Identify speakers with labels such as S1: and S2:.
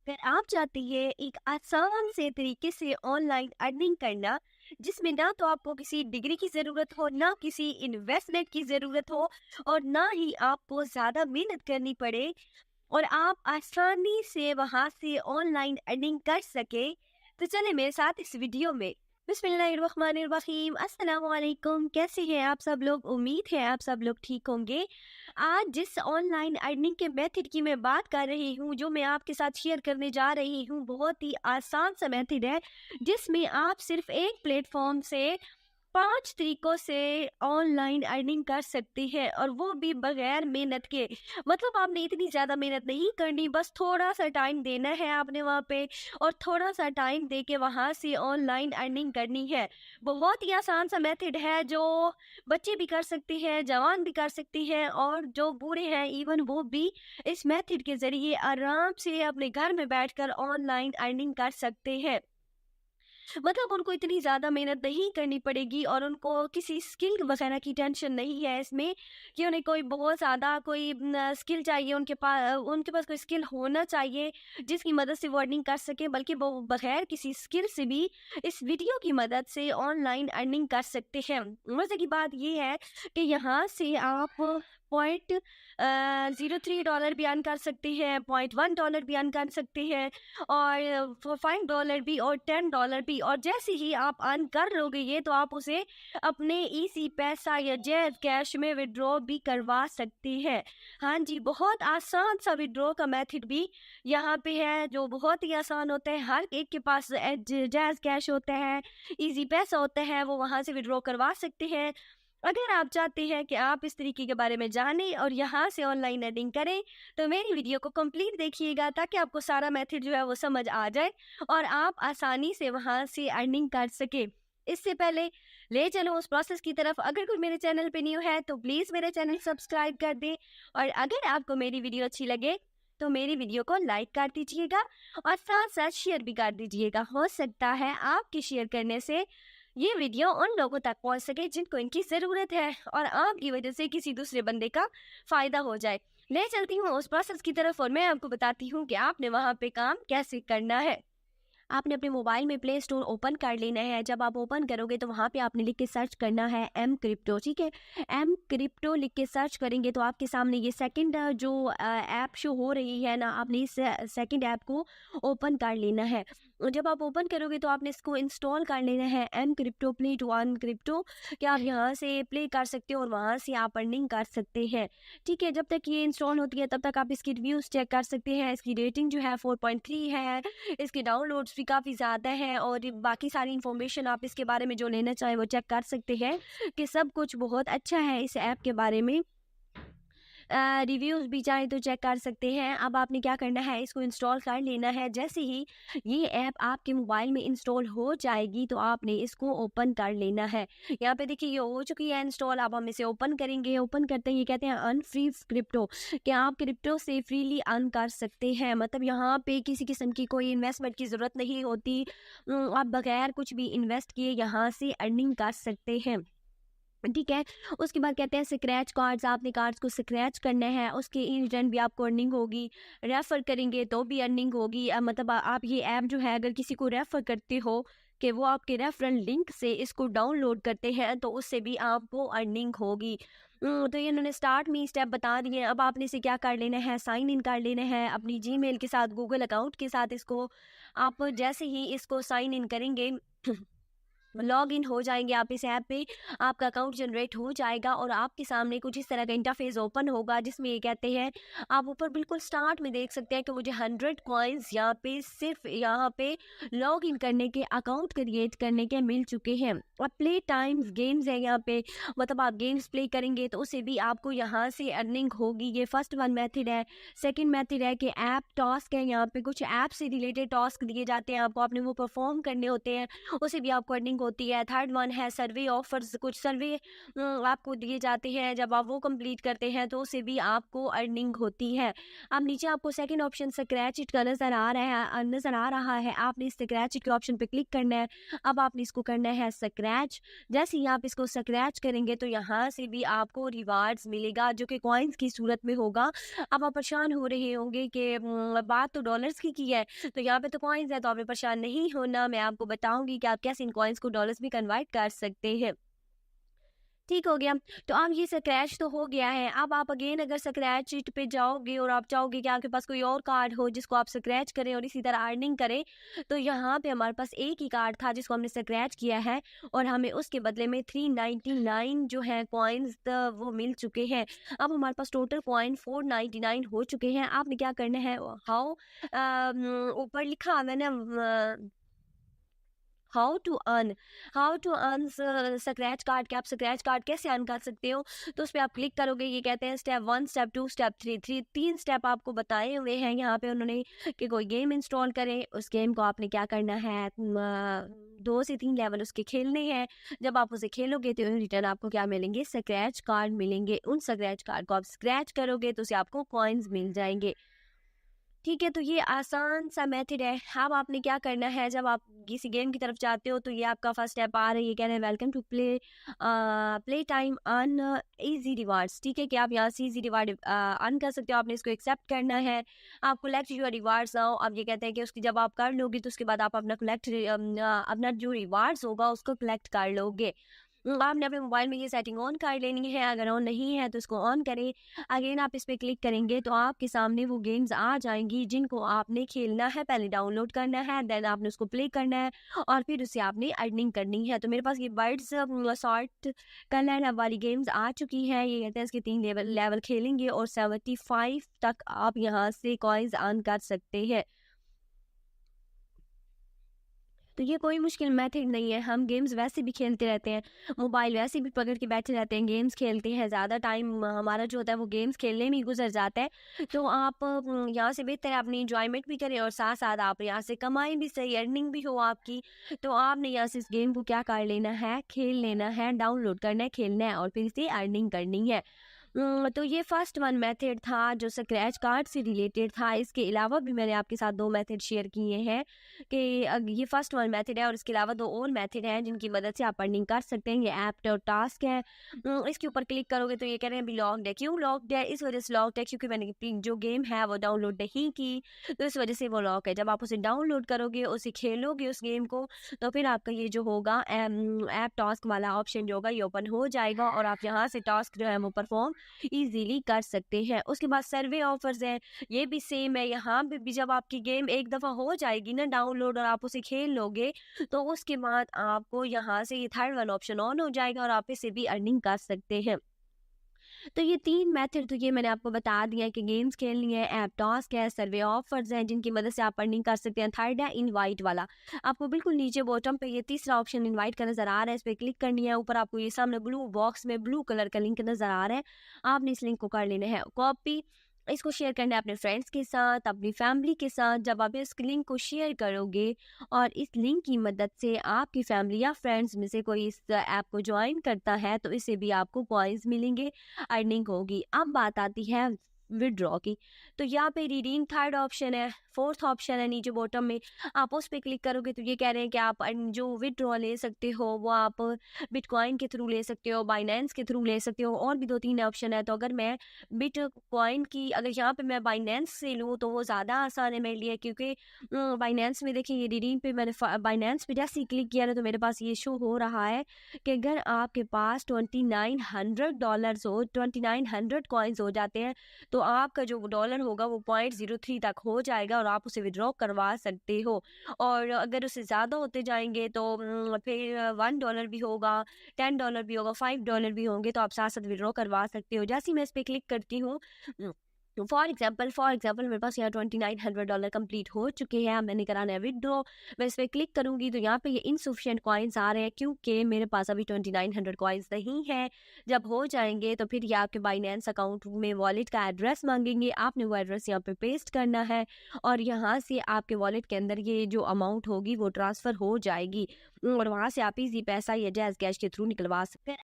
S1: अगर आप चाहती हैं एक आसान से तरीके से ऑनलाइन अर्निंग करना, जिसमें ना तो आपको किसी डिग्री की ज़रूरत हो, ना किसी इन्वेस्टमेंट की ज़रूरत हो, और ना ही आपको ज़्यादा मेहनत करनी पड़े, और आप आसानी से वहां से ऑनलाइन अर्निंग कर सके, तो चले मेरे साथ इस वीडियो में। बिस्मिल्लाहिर्रहमानिर्रहीम, अस्सलाम वालेकुम। कैसे हैं आप सब लोग? उम्मीद है आप सब लोग ठीक होंगे। आज जिस ऑनलाइन अर्निंग के मेथड की मैं बात कर रही हूँ, जो मैं आपके साथ शेयर करने जा रही हूँ, बहुत ही आसान सा मेथड है, जिसमें आप सिर्फ एक प्लेटफॉर्म से 5 तरीकों से ऑनलाइन अर्निंग कर सकती है, और वो भी बगैर मेहनत के। मतलब आपने इतनी ज़्यादा मेहनत नहीं करनी, बस थोड़ा सा टाइम देना है आपने वहाँ पे, और थोड़ा सा टाइम दे के वहाँ से ऑनलाइन अर्निंग करनी है। बहुत ही आसान सा मेथड है, जो बच्चे भी कर सकते हैं, जवान भी कर सकती हैं, और जो बूढ़े हैं इवन वो भी इस मेथड के ज़रिए आराम से अपने घर में बैठकर ऑनलाइन अर्निंग कर सकते हैं। मतलब उनको इतनी ज़्यादा मेहनत नहीं करनी पड़ेगी, और उनको किसी स्किल वगैरह की टेंशन नहीं है इसमें, कि उन्हें कोई बहुत ज़्यादा कोई स्किल चाहिए, उनके पास कोई स्किल होना चाहिए जिसकी मदद से वो अर्निंग कर सके, बल्कि वो बगैर किसी स्किल से भी इस वीडियो की मदद से ऑनलाइन अर्निंग कर सकते हैं। मज़े की बात ये है कि यहाँ से आप पॉइंट $0.03 भी अर्न कर सकते हैं, $0.1 भी अर्न कर सकते हैं, और $5 भी, और $10 भी। और जैसे ही आप अर्न कर लोगे ये, तो आप उसे अपने इजी पैसा या जैज़ कैश में विड्रॉ भी करवा सकते हैं। हाँ जी, बहुत आसान सा विड्रॉ का मेथड भी यहाँ पे है, जो बहुत ही आसान होता है। हर एक के पास जैज़ कैश होता है, इजी पैसा होता है, वो वहाँ से विड्रॉ करवा सकते हैं। अगर आप चाहते हैं कि आप इस तरीके के बारे में जानें और यहाँ से ऑनलाइन अर्निंग करें, तो मेरी वीडियो को कंप्लीट देखिएगा, ताकि आपको सारा मेथड जो है वो समझ आ जाए, और आप आसानी से वहाँ से अर्निंग कर सके। इससे पहले ले चलो उस प्रोसेस की तरफ। अगर कोई मेरे चैनल पे न्यू है तो प्लीज़ मेरे चैनल सब्सक्राइब कर दें, और अगर आपको मेरी वीडियो अच्छी लगे तो मेरी वीडियो को लाइक कर दीजिएगा, और साथ साथ शेयर भी कर दीजिएगा। हो सकता है आपके शेयर करने से ये वीडियो उन लोगों तक पहुंच सके जिनको इनकी ज़रूरत है, और आपकी वजह से किसी दूसरे बंदे का फ़ायदा हो जाए। ले चलती हूँ उस प्रोसेस की तरफ, और मैं आपको बताती हूँ कि आपने वहाँ पे काम कैसे करना है। आपने अपने मोबाइल में प्ले स्टोर ओपन कर लेना है। जब आप ओपन करोगे तो वहाँ पे आपने लिख के सर्च करना है एम क्रिप्टो, ठीक है। एम क्रिप्टो लिख के सर्च करेंगे तो आपके सामने ये सेकंड जो ऐप शो हो रही है ना, आपने इस सेकंड ऐप को ओपन कर लेना है। और जब आप ओपन करोगे तो आपने इसको इंस्टॉल कर लेना है, M crypto play to earn crypto. कि आप यहाँ से प्ले कर सकते हो और वहाँ से आप अर्निंग कर सकते हैं, ठीक है। जब तक ये इंस्टॉल होती है तब तक आप इसकी रिव्यूज़ चेक कर सकते हैं। इसकी रेटिंग जो है 4.3 है, इसके डाउनलोड्स भी काफ़ी ज़्यादा हैं, और बाकी सारी इन्फॉर्मेशन आप इसके बारे में जो लेना चाहें वो चेक कर सकते हैं, कि सब कुछ बहुत अच्छा है इस ऐप के बारे में। रिव्यूज़ भी चाहें तो चेक कर सकते हैं। अब आपने क्या करना है, इसको इंस्टॉल कर लेना है। जैसे ही ये ऐप आपके मोबाइल में इंस्टॉल हो जाएगी तो आपने इसको ओपन कर लेना है। यहाँ पे देखिए ये हो चुकी है इंस्टॉल। अब हम इसे ओपन करेंगे। ओपन करते ही ये कहते हैं अर्न फ्री क्रिप्टो, कि आप क्रिप्टो से फ्रीली अर्न कर सकते हैं। मतलब यहाँ पे किसी किस्म की कोई इन्वेस्टमेंट की ज़रूरत नहीं होती। आप बगैर कुछ भी इन्वेस्ट किए यहाँ से अर्निंग कर सकते हैं, ठीक है। उसके बाद कहते हैं स्क्रैच कार्ड्स, आपने कार्ड्स को स्क्रैच करना है, उसके इन रिटर्न भी आपको अर्निंग होगी। रेफ़र करेंगे तो भी अर्निंग होगी। मतलब आप ये ऐप जो है, अगर किसी को रेफ़र करते हो, कि वो आपके रेफरल लिंक से इसको डाउनलोड करते हैं, तो उससे भी आपको अर्निंग होगी। तो ये इन्होंने स्टार्ट में स्टेप बता दिए। अब आपने इसे क्या कर लेना है, साइन इन कर लेना है अपनी जीमेल के साथ, गूगल अकाउंट के साथ। इसको आप जैसे ही इसको साइन इन करेंगे, लॉग इन हो जाएंगे आप इस ऐप पे, आपका अकाउंट जनरेट हो जाएगा, और आपके सामने कुछ इस तरह का इंटरफेस ओपन होगा, जिसमें ये कहते हैं, आप ऊपर बिल्कुल स्टार्ट में देख सकते हैं कि मुझे 100 कॉइन्स यहाँ पे सिर्फ यहाँ पे लॉग इन करने के, अकाउंट क्रिएट करने के मिल चुके हैं। और प्ले टाइम्स गेम्स है यहाँ पे, मतलब आप गेम्स प्ले करेंगे तो उससे भी आपको यहाँ से अर्निंग होगी। ये फर्स्ट वन मेथड है। सेकेंड मेथड है कि ऐप टास्क है, यहाँ पे कुछ ऐप से रिलेटेड टास्क दिए जाते हैं आपको, आपने वो परफॉर्म करने होते हैं, उससे भी आपको अर्निंग होती है। थर्ड वन है सर्वे ऑफर्स, कुछ सर्वे आपको दिए जाते हैं, जब आप वो कंप्लीट करते हैं तो उससे भी आपको अर्निंग होती है। अब नीचे आपको सेकंड ऑप्शन स्क्रैच इट का नज़र आ रहा है। आपने इस स्क्रैच इट के ऑप्शन पे क्लिक करना है। अब आपने इसको करना है स्क्रैच। जैसे ही आप इसको स्क्रैच करेंगे तो यहाँ से भी आपको रिवार्ड्स मिलेगा, जो कि कॉइन्स की सूरत में होगा। अब आप परेशान हो रहे होंगे कि बात तो डॉलर्स की है, तो यहाँ पे तो कॉइन्स है, तो आपने परेशान नहीं होना। मैं आपको बताऊंगी कि आप कैसे इन कॉइन्स को डॉलर्स में कन्वर्ट कर सकते हैं। ठीक हो गया। तो अब ये स्क्रैच तो हो गया है। अब आप अगेन अगर स्क्रैच शीट पे जाओगे और आप चाहोगे कि आपके पास कोई और कार्ड हो जिसको आप स्क्रैच करें और इसी तरह अर्निंग करें, तो यहाँ पे हमारे पास एक ही कार्ड था जिसको हमने स्क्रैच किया है और हमें उसके बदले में 399 जो है कॉइन्स वो मिल चुके हैं। अब हमारे पास टोटल कॉइन 499 हो चुके हैं। आपने क्या करना है, हाउ ऊपर लिखा हुआ है ना, how to earn scratch card, के आप स्क्रैच कार्ड कैसे अर्न कर सकते हो, तो उस पर आप क्लिक करोगे। ये कहते हैं स्टेप 1, स्टेप 2, स्टेप 3, तीन स्टेप आपको बताए हुए हैं यहाँ पे उन्होंने कि कोई गेम इंस्टॉल करें। उस गेम को आपने क्या करना है, 2 से 3 लेवल उसके खेलने हैं। जब आप उसे खेलोगे तो इन रिटर्न आपको क्या मिलेंगे, स्क्रैच कार्ड मिलेंगे। उन स्क्रैच कार्ड को आप स्क्रैच करोगे तो उसे आपको कॉइन्स मिल जाएंगे। ठीक है, तो ये आसान सा मेथड है। अब आपने क्या करना है, जब आप किसी गेम की तरफ जाते हो तो ये आपका फर्स्ट स्टेप आ रहा है, ये कह रहे हैं welcome to play time earn easy rewards. ठीक है कि आप यहाँ से इजी रिवार्ड अर्न कर सकते हो। आपने इसको एक्सेप्ट करना है। आप कलेक्ट योर रिवार्ड्स नाउ। अब ये कहते हैं कि उसकी जब आप कर लोगे तो उसके बाद आप अपना जो रिवार्ड्स होगा उसको कलेक्ट कर लोगे। आपने अपने मोबाइल में ये सेटिंग ऑन कर लेनी है। अगर ऑन नहीं है तो इसको ऑन करें। अगेन आप इस पर क्लिक करेंगे तो आपके सामने वो गेम्स आ जाएंगी जिनको आपने खेलना है। पहले डाउनलोड करना है, देन आपने उसको प्ले करना है और फिर उसे आपने अर्निंग करनी है। तो मेरे पास ये बर्ड्स सॉर्ट कलर वाली गेम्स आ चुकी है। ये कहते हैं इसके 3 लेवल खेलेंगे और 75 तक आप यहाँ से कॉइन्स अर्न कर सकते हैं। तो ये कोई मुश्किल मेथड नहीं है। हम गेम्स वैसे भी खेलते रहते हैं, मोबाइल वैसे भी पकड़ के बैठे रहते हैं, गेम्स खेलते हैं, ज़्यादा टाइम हमारा जो होता है वो गेम्स खेलने में ही गुजर जाता है। तो आप यहाँ से बेहतर है अपनी इंजॉयमेंट भी करें और साथ साथ आप यहाँ से कमाई भी, सही अर्निंग भी हो आपकी। तो आपने यहाँ से इस गेम को क्या कर लेना है, खेल लेना है, डाउनलोड करना है, खेलना है और फिर इसे अर्निंग करनी है। तो ये फर्स्ट वन मेथड था जो स्क्रैच कार्ड से रिलेटेड था। इसके अलावा भी मैंने आपके साथ 2 मेथड शेयर किए हैं कि ये फर्स्ट वन मेथड है और इसके अलावा 2 और मेथड हैं जिनकी मदद से आप अर्निंग कर सकते हैं। ये ऐप और टास्क है। इसके ऊपर क्लिक करोगे तो ये कह रहे हैं अभी लॉक्ड है। क्यों लॉक्ड है, इस वजह से लॉक्ड है क्योंकि मैंने जो गेम है वो डाउनलोड नहीं की, तो इस वजह से वो लॉक है। जब आप उसे डाउनलोड करोगे, उसे खेलोगे उस गेम को, तो फिर आपका ये जो होगा ऐप टास्क वाला ऑप्शन जो होगा ये ओपन हो जाएगा और आप यहाँ से टास्क जो है वो परफॉर्म इजीली कर सकते हैं। उसके बाद सर्वे ऑफर्स हैं, ये भी सेम है। यहाँ पे भी जब आपकी गेम एक दफ़ा हो जाएगी ना डाउनलोड और आप उसे खेल लोगे, तो उसके बाद आपको यहाँ से ये थर्ड वन ऑप्शन ऑन हो जाएगा और आप इससे भी अर्निंग कर सकते हैं। तो ये 3 मेथड तो ये मैंने आपको बता दिया कि गेम्स खेलनी है, ऐप टास्क है, सर्वे ऑफर्स हैं जिनकी मदद से आप अर्निंग कर सकते हैं। थर्ड है इनवाइट वाला। आपको बिल्कुल नीचे बॉटम पे ये तीसरा ऑप्शन इनवाइट का नज़र आ रहा है, इस पर क्लिक करनी है। ऊपर आपको ये सामने ब्लू बॉक्स में ब्लू कलर का लिंक नज़र आ रहा है। आपने इस लिंक को कर लेना है कॉपी, इसको शेयर करना है अपने फ्रेंड्स के साथ, अपनी फैमिली के साथ। जब आप इस लिंक को शेयर करोगे और इस लिंक की मदद से आपकी फैमिली या फ्रेंड्स में से कोई इस ऐप को ज्वाइन करता है तो इससे भी आपको कॉइन्स मिलेंगे, अर्निंग होगी। अब बात आती है विड्रॉ की। तो यहाँ पे रिडीम थर्ड ऑप्शन है, फोर्थ ऑप्शन है नीचे बॉटम में। आप उस पर क्लिक करोगे तो ये कह रहे हैं कि आप जो विड्रॉ ले सकते हो वो आप बिटकॉइन के थ्रू ले सकते हो, बाइनेंस के थ्रू ले सकते हो, और भी 2-3 ऑप्शन है। तो अगर मैं बिटकॉइन की अगर यहाँ पे मैं बाइनेंस से लूँ तो वो ज़्यादा आसान है मेरे लिए, क्योंकि बाइनेंस में देखिए ये रिडीम पे मैंने बाइनेंस पे जैसे ही क्लिक किया ना तो मेरे पास ये शो हो रहा है कि अगर आपके पास $2900 हो, 2900 कॉइन्स हो जाते हैं, तो आपका जो डॉलर होगा वो 0.03 तक हो जाएगा और आप उसे विड्रॉ करवा सकते हो। और अगर उससे ज़्यादा होते जाएंगे तो फिर $1 भी होगा, $10 भी होगा, $5 भी होंगे, तो आप साथ साथ विड्रॉ करवा सकते हो। जैसे ही मैं इस पर क्लिक करती हूँ फॉर एग्जाम्पल मेरे पास यहाँ $2900 कंप्लीट हो चुके हैं। अब मैंने कराना है विदड्रॉ। मैं इस पर क्लिक करूंगी तो यहाँ पे ये इनसफिशिएंट कॉइन्स आ रहे हैं क्योंकि मेरे पास अभी 2900 कॉइन्स नहीं है। जब हो जाएंगे तो फिर ये आपके बाइनेंस अकाउंट में वॉलेट का एड्रेस मांगेंगे, आपने वो एड्रेस यहाँ पे पेस्ट करना है और यहाँ से आपके वॉलेट के अंदर ये जो अमाउंट होगी वो ट्रांसफ़र हो जाएगी और वहाँ से आप इजी पैसा या जैज़ कैश के थ्रू निकलवा सकते हैं।